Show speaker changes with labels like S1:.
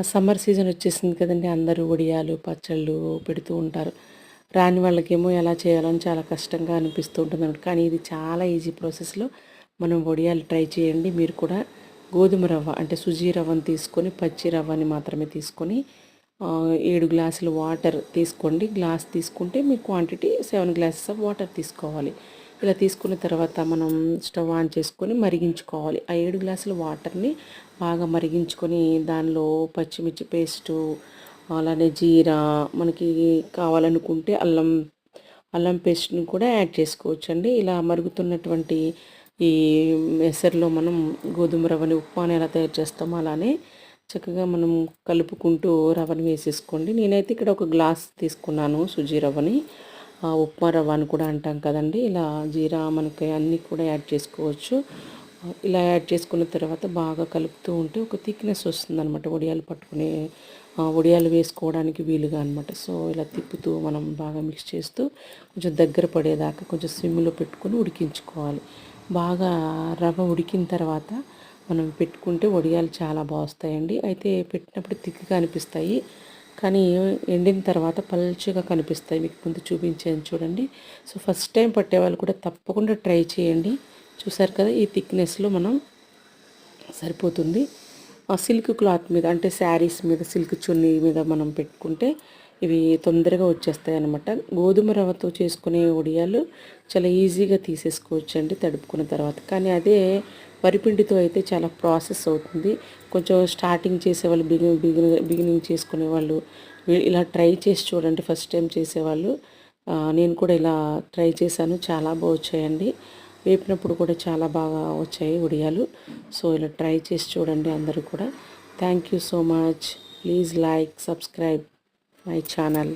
S1: Summer season వచ్చేసింది కదండి. అందరూ వడియాలు, పచ్చళ్ళు పెడుతూ ఉంటారు. రాని వాళ్ళకేమో ఎలా చేయాలని చాలా కష్టంగా అనిపిస్తూ ఉంటుందన్నమాట. కానీ ఇది చాలా ఈజీ ప్రాసెస్‌లో మనం వడియాలు ట్రై చేయండి. మీరు కూడా గోధుమ రవ్వ అంటే సుజీ రవ్వను తీసుకొని, పచ్చి రవ్వని మాత్రమే తీసుకొని 7 గ్లాసులు వాటర్ తీసుకోండి. గ్లాస్ తీసుకుంటే me quantity 7 glasses of water తీసుకోవాలి. ఇలా తీసుకున్న తర్వాత మనం స్టవ్ ఆన్ చేసుకొని మరిగించుకోవాలి. ఆ 7 గ్లాసుల వాటర్ని బాగా మరిగించుకొని దానిలో పచ్చిమిర్చి పేస్టు, అలానే జీరా, మనకి కావాలనుకుంటే అల్లం పేస్ట్ని కూడా యాడ్ చేసుకోవచ్చండి. ఇలా మరుగుతున్నటువంటి ఈ ఎసరులో మనం గోధుమ రవ్వని ఉప్మాని ఎలా తయారు చేస్తామో అలానే చక్కగా మనం కలుపుకుంటూ రవ్వని వేసేసుకోండి. నేనైతే ఇక్కడ ఒక గ్లాస్ తీసుకున్నాను సుజీ రవ్వని. ఉప్మా రవ్వ అని కూడా అంటాం కదండి. ఇలా జీరా మనకి అన్నీ కూడా యాడ్ చేసుకోవచ్చు. ఇలా యాడ్ చేసుకున్న తర్వాత బాగా కలుపుతూ ఉంటే ఒక థిక్నెస్ వస్తుందన్నమాట. వడియాలు పట్టుకునే వడియాలు వేసుకోవడానికి వీలుగా అనమాట. సో ఇలా తిప్పుతూ మనం బాగా మిక్స్ చేస్తూ కొంచెం దగ్గర పడేదాకా కొంచెం సిమ్లో పెట్టుకొని ఉడికించుకోవాలి. బాగా రవ్వ ఉడికిన తర్వాత మనం పెట్టుకుంటే వడియాలు చాలా వస్తాయండి. అయితే పెట్టినప్పుడు తిక్కుగా అనిపిస్తాయి, కానీ ఎండిన తర్వాత పల్చగా కనిపిస్తాయి. మీకు ముందు చూపించాను చూడండి. సో ఫస్ట్ టైం పట్టేవాళ్ళు కూడా తప్పకుండా ట్రై చేయండి. చూసారు కదా, ఈ థిక్నెస్లో మనం సరిపోతుంది. సిల్క్ క్లాత్ మీద అంటే శారీస్ మీద, సిల్క్ చున్నీ మీద మనం పెట్టుకుంటే ఇవి తొందరగా వచ్చేస్తాయి అన్నమాట. గోధుమ రవ్వతో చేసుకునే వడియాలు చాలా ఈజీగా తీసేసుకోవచ్చు అండి తడుపుకున్న తర్వాత. కానీ అదే వరిపిండితో అయితే చాలా ప్రాసెస్ అవుతుంది. కొంచెం స్టార్టింగ్ చేసేవాళ్ళు, బిగినింగ్ చేసుకునే వాళ్ళు ఇలా ట్రై చేసి చూడండి. ఫస్ట్ టైం చేసేవాళ్ళు, నేను కూడా ఇలా ట్రై చేశాను, చాలా బాగా వచ్చాయండి. వేపినప్పుడు కూడా చాలా బాగా వచ్చాయి వడియాలు. సో ఇలా ట్రై చేసి చూడండి అందరూ కూడా. Thank you so much. Please like, subscribe my channel.